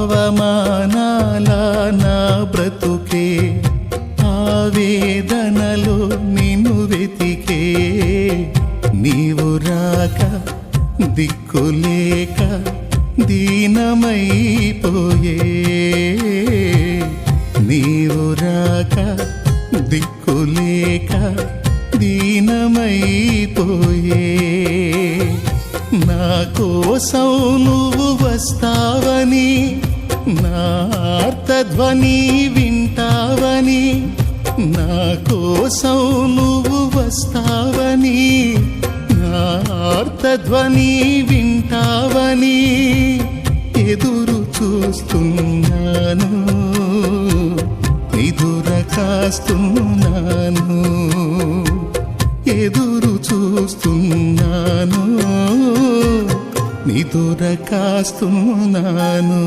అవమానాల నా బ్రతుకే ఆవేదనలో నిన్ను వెతికే నీవు రాక దిక్కులేక దీనమైపోయే నీవు రాక దిక్కులేక దీనమైపోయే నా కోసం నువ్వు వస్తావని నా ఆర్తధ్వని వింటావని నా కోసం నువ్వు వస్తావని నా ఆర్తధ్వని వింటావని ఎదురు చూస్తున్నాను నిదుర కాస్తున్నాను ఎదురు చూస్తున్నాను నిదుర కాస్తున్నాను.